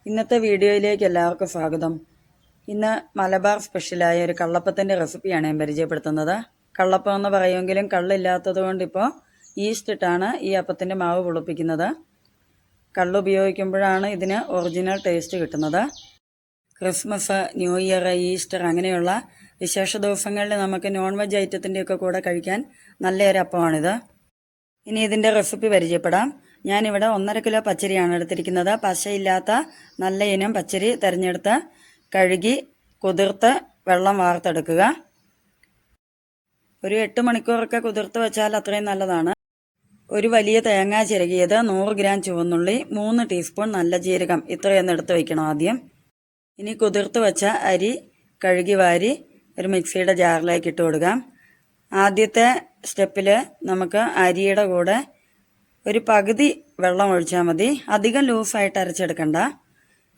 ഇന്നത്തെ വീഡിയോയിലേക്ക് എല്ലാവർക്കും സ്വാഗതം. ഇന്ന് മലബാർ സ്പെഷ്യലായ ഒരു കള്ളപ്പത്തിൻ്റെ റെസിപ്പിയാണ് ഞാൻ പരിചയപ്പെടുത്തുന്നത്. കള്ളപ്പം എന്ന് പറയുമെങ്കിലും കള്ളില്ലാത്തത് കൊണ്ട് ഇപ്പോൾ ഈസ്റ്റ് ഇട്ടാണ് ഈ അപ്പത്തിൻ്റെ മാവ് പുളിപ്പിക്കുന്നത്. കള്ള് ഉപയോഗിക്കുമ്പോഴാണ് ഇതിന് ഒറിജിനൽ ടേസ്റ്റ് കിട്ടുന്നത്. ക്രിസ്മസ്, ന്യൂ ഇയർ, ഈസ്റ്റർ അങ്ങനെയുള്ള വിശേഷ ദിവസങ്ങളിൽ നമുക്ക് നോൺ വെജ് ഐറ്റത്തിൻ്റെയൊക്കെ കൂടെ കഴിക്കാൻ നല്ലൊരു അപ്പമാണിത്. ഇനി ഇതിൻ്റെ റെസിപ്പി പരിചയപ്പെടാം. ഞാനിവിടെ 1.5 കിലോ പച്ചരിയാണ് എടുത്തിരിക്കുന്നത്. പശയില്ലാത്ത നല്ല ഇനം പച്ചരി തിരഞ്ഞെടുത്ത് കഴുകി കുതിർത്ത് വെള്ളം വാർത്തെടുക്കുക. ഒരു 8 മണിക്കൂറൊക്കെ കുതിർത്ത് വെച്ചാൽ അത്രയും നല്ലതാണ്. ഒരു വലിയ തേങ്ങ ചിരകിയത്, 100 ഗ്രാം ചുവന്നുള്ളി, 3 ടീസ്പൂൺ നല്ല ജീരകം, ഇത്രയൊന്ന് എടുത്ത് വയ്ക്കണം ആദ്യം. ഇനി കുതിർത്ത് വെച്ച അരി കഴുകി വാരി ഒരു മിക്സിയുടെ ജാറിലേക്ക് ഇട്ട് കൊടുക്കാം. ആദ്യത്തെ സ്റ്റെപ്പിൽ നമുക്ക് അരിയുടെ കൂടെ ഒരു പകുതി വെള്ളം ഒഴിച്ചാൽ മതി. അധികം ലൂസായിട്ട് അരച്ചെടുക്കണ്ട.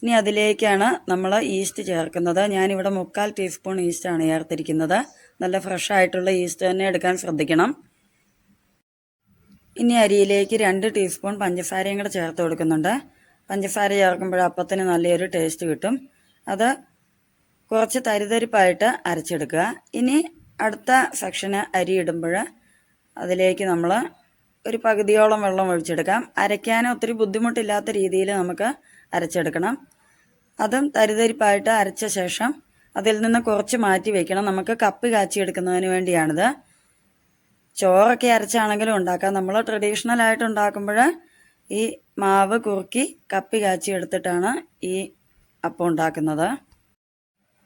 ഇനി അതിലേക്കാണ് നമ്മൾ ഈസ്റ്റ് ചേർക്കുന്നത്. ഞാനിവിടെ 3/4 ടീസ്പൂൺ ഈസ്റ്റാണ് ചേർത്തിരിക്കുന്നത്. നല്ല ഫ്രഷ് ആയിട്ടുള്ള ഈസ്റ്റ് തന്നെ എടുക്കാൻ ശ്രദ്ധിക്കണം. ഇനി അരിയിലേക്ക് 2 ടീസ്പൂൺ പഞ്ചസാരയും കൂടെ ചേർത്ത് കൊടുക്കുന്നുണ്ട്. പഞ്ചസാര ചേർക്കുമ്പോൾ അപ്പത്തിന് നല്ലൊരു ടേസ്റ്റ് കിട്ടും. അത് കുറച്ച് തരിതരിപ്പായിട്ട് അരച്ചെടുക്കുക. ഇനി അടുത്ത സെക്ഷന് അരി ഇടുമ്പോൾ അതിലേക്ക് നമ്മൾ ഒരു പകുതിയോളം വെള്ളം ഒഴിച്ചെടുക്കാം. അരയ്ക്കാൻ ഒത്തിരി ബുദ്ധിമുട്ടില്ലാത്ത രീതിയിൽ നമുക്ക് അരച്ചെടുക്കണം. അതും തരിതരിപ്പായിട്ട് അരച്ച ശേഷം അതിൽ നിന്ന് കുറച്ച് മാറ്റി വയ്ക്കണം. നമുക്ക് കപ്പി കാച്ചിയെടുക്കുന്നതിന് വേണ്ടിയാണിത്. ചോറൊക്കെ അരച്ചാണെങ്കിലും ഉണ്ടാക്കാം. നമ്മൾ ട്രഡീഷണൽ ആയിട്ട് ഉണ്ടാക്കുമ്പോൾ ഈ മാവ് കുറുക്കി കപ്പി കാച്ചി എടുത്തിട്ടാണ് ഈ അപ്പം ഉണ്ടാക്കുന്നത്.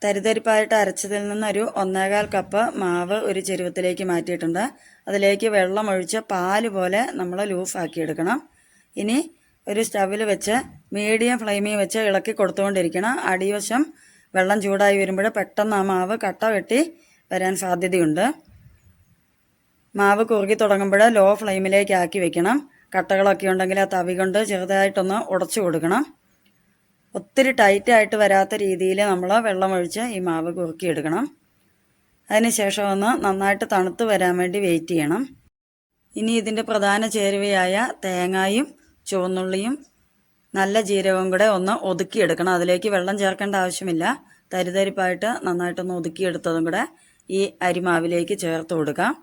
തരിതരിപ്പായിട്ട് അരച്ചതിൽ നിന്നൊരു 1.25 കപ്പ് മാവ് ഒരു ചെരുവത്തിലേക്ക് മാറ്റിയിട്ടുണ്ട്. അതിലേക്ക് വെള്ളം ഒഴിച്ച് പാല് പോലെ നമ്മൾ ലൂസാക്കി എടുക്കണം. ഇനി ഒരു സ്റ്റവിൽ വെച്ച് മീഡിയം ഫ്ലെയിമിൽ വെച്ച് ഇളക്കി കൊടുത്തുകൊണ്ടിരിക്കണം. അടിവശം വെള്ളം ചൂടായി വരുമ്പോൾ പെട്ടെന്ന് ആ മാവ് കട്ട കെട്ടി വരാൻ സാധ്യതയുണ്ട്. മാവ് കുറുകി തുടങ്ങുമ്പോൾ ലോ ഫ്ലെയിമിലേക്ക് ആക്കി വെക്കണം. കട്ടകളൊക്കെ ഉണ്ടെങ്കിൽ ആ തവി കൊണ്ട് ചെറുതായിട്ടൊന്ന് ഉടച്ചു കൊടുക്കണം. ഒത്തിരി ടൈറ്റായിട്ട് വരാത്ത രീതിയിൽ നമ്മൾ വെള്ളമൊഴിച്ച് ഈ മാവ് കുറുക്കിയെടുക്കണം. അതിനുശേഷം ഒന്ന് നന്നായിട്ട് തണുത്ത് വരാൻ വേണ്ടി വെയിറ്റ് ചെയ്യണം. ഇനി ഇതിൻ്റെ പ്രധാന ചേരുവയായ തേങ്ങയും ചുവന്നുള്ളിയും നല്ല ജീരകവും കൂടെ ഒന്ന് ഒതുക്കിയെടുക്കണം. അതിലേക്ക് വെള്ളം ചേർക്കേണ്ട ആവശ്യമില്ല. തരിതരിപ്പായിട്ട് നന്നായിട്ടൊന്ന് ഒതുക്കിയെടുത്തതും കൂടെ ഈ അരിമാവിലേക്ക് ചേർത്ത് കൊടുക്കാം.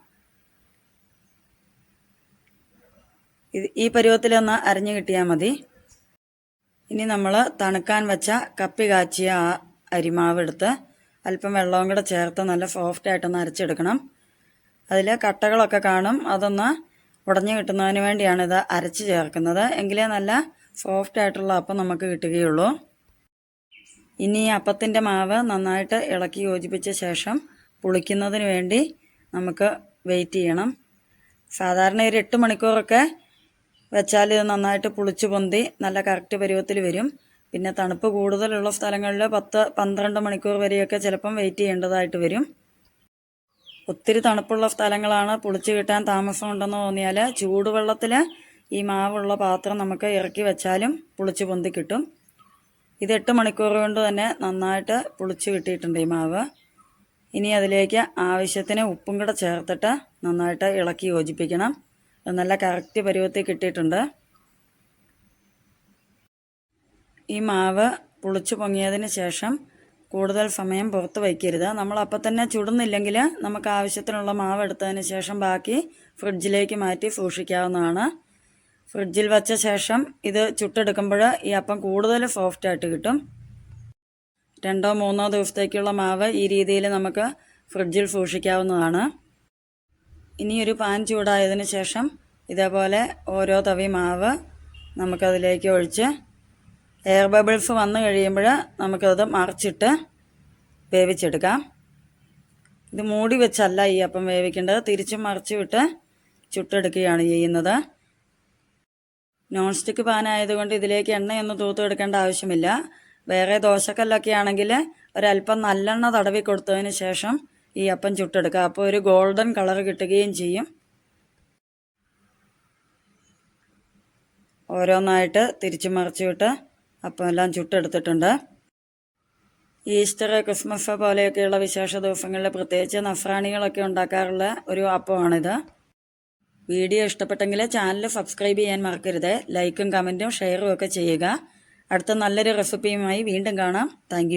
ഈ പരുവത്തിലൊന്ന് അരിഞ്ഞു കിട്ടിയാൽ മതി. ഇനി നമ്മൾ തണുക്കാൻ വെച്ച കപ്പി കാച്ചിയ ആ അരിമാവ് എടുത്ത് അല്പം വെള്ളവും കൂടെ ചേർത്ത് നല്ല സോഫ്റ്റായിട്ടൊന്ന് അരച്ചെടുക്കണം. അതിൽ കട്ടകളൊക്കെ കാണും. അതൊന്ന് ഉടഞ്ഞു കിട്ടുന്നതിന് വേണ്ടിയാണ് ഇത് അരച്ച് ചേർക്കുന്നത്. എങ്കിലേ നല്ല സോഫ്റ്റായിട്ടുള്ള അപ്പം നമുക്ക് കിട്ടുകയുള്ളൂ. ഇനി ഈ അപ്പത്തിൻ്റെ മാവ് നന്നായിട്ട് ഇളക്കി യോജിപ്പിച്ച ശേഷം പുളിക്കുന്നതിന് വേണ്ടി നമുക്ക് വെയിറ്റ് ചെയ്യണം. സാധാരണ ഒരു 8 മണിക്കൂറൊക്കെ വെച്ചാൽ ഇത് നന്നായിട്ട് പുളിച്ച് പൊന്തി നല്ല കറക്റ്റ് പരുവത്തിൽ വരും. പിന്നെ തണുപ്പ് കൂടുതലുള്ള സ്ഥലങ്ങളിൽ 10-12 മണിക്കൂർ വരെയൊക്കെ ചിലപ്പം വെയിറ്റ് ചെയ്യേണ്ടതായിട്ട് വരും. ഒത്തിരി തണുപ്പുള്ള സ്ഥലങ്ങളാണ് പുളിച്ച് കിട്ടാൻ താമസമുണ്ടെന്ന് തോന്നിയാൽ ചൂടുവെള്ളത്തിൽ ഈ മാവുള്ള പാത്രം നമുക്ക് ഇറക്കി വെച്ചാലും പുളിച്ച് പൊന്തി കിട്ടും. ഇത് 8 മണിക്കൂർ കൊണ്ട് തന്നെ നന്നായിട്ട് പുളിച്ച് കിട്ടിയിട്ടുണ്ട് ഈ മാവ്. ഇനി അതിലേക്ക് ആവശ്യത്തിന് ഉപ്പും കൂടെ ചേർത്തിട്ട് നന്നായിട്ട് ഇളക്കി യോജിപ്പിക്കണം. നല്ല കറക്റ്റ് പരുവത്തിൽ കിട്ടിയിട്ടുണ്ട്. ഈ മാവ് പുളിച്ച് പൊങ്ങിയതിന് ശേഷം കൂടുതൽ സമയം പുറത്ത് വയ്ക്കരുത്. നമ്മളപ്പം തന്നെ ചുടുന്നില്ലെങ്കിൽ നമുക്ക് ആവശ്യത്തിനുള്ള മാവ് എടുത്തതിന് ശേഷം ബാക്കി ഫ്രിഡ്ജിലേക്ക് മാറ്റി സൂക്ഷിക്കാവുന്നതാണ്. ഫ്രിഡ്ജിൽ വച്ച ശേഷം ഇത് ചുട്ടെടുക്കുമ്പോൾ ഈ അപ്പം കൂടുതൽ സോഫ്റ്റായിട്ട് കിട്ടും. 2-3 ദിവസത്തേക്കുള്ള മാവ് ഈ രീതിയിൽ നമുക്ക് ഫ്രിഡ്ജിൽ സൂക്ഷിക്കാവുന്നതാണ്. ഇനി ഒരു പാൻ ചൂടായതിന് ശേഷം ഇതേപോലെ ഓരോ തവി മാവ് നമുക്കതിലേക്ക് ഒഴിച്ച് എയർ ബബിൾസ് വന്നു കഴിയുമ്പോൾ നമുക്കത് മറിച്ചിട്ട് വേവിച്ചെടുക്കാം. ഇത് മൂടി വെച്ചല്ല ഈ അപ്പം വേവിക്കേണ്ടത്, തിരിച്ചും മറിച്ച് വിട്ട് ചുട്ടെടുക്കുകയാണ് ചെയ്യുന്നത്. നോൺ സ്റ്റിക്ക് പാനായതുകൊണ്ട് ഇതിലേക്ക് എണ്ണയൊന്നും തൂത്തെടുക്കേണ്ട ആവശ്യമില്ല. വേറെ ദോശക്കല്ലൊക്കെ ആണെങ്കിൽ ഒരല്പം നല്ലെണ്ണ തടവി കൊടുത്തതിന് ശേഷം ഈ അപ്പം ചുട്ടെടുക്കുക. അപ്പോൾ ഒരു ഗോൾഡൻ കളർ കിട്ടുകയും ചെയ്യും. ഓരോന്നായിട്ട് തിരിച്ചു മറിച്ച് വിട്ട് അപ്പം എല്ലാം ചുട്ടെടുത്തിട്ടുണ്ട്. ഈസ്റ്റർ, ക്രിസ്മസ് പോലെയൊക്കെയുള്ള വിശേഷ ദിവസങ്ങളിൽ പ്രത്യേകിച്ച് നസ്രാണികളൊക്കെ ഉണ്ടാക്കാറുള്ള ഒരു അപ്പമാണിത്. വീഡിയോ ഇഷ്ടപ്പെട്ടെങ്കിൽ ചാനൽ സബ്സ്ക്രൈബ് ചെയ്യാൻ മറക്കരുത്. ലൈക്കും കമൻറ്റും ഷെയറും ഒക്കെ ചെയ്യുക. അടുത്ത നല്ലൊരു റെസിപ്പിയുമായി വീണ്ടും കാണാം. താങ്ക്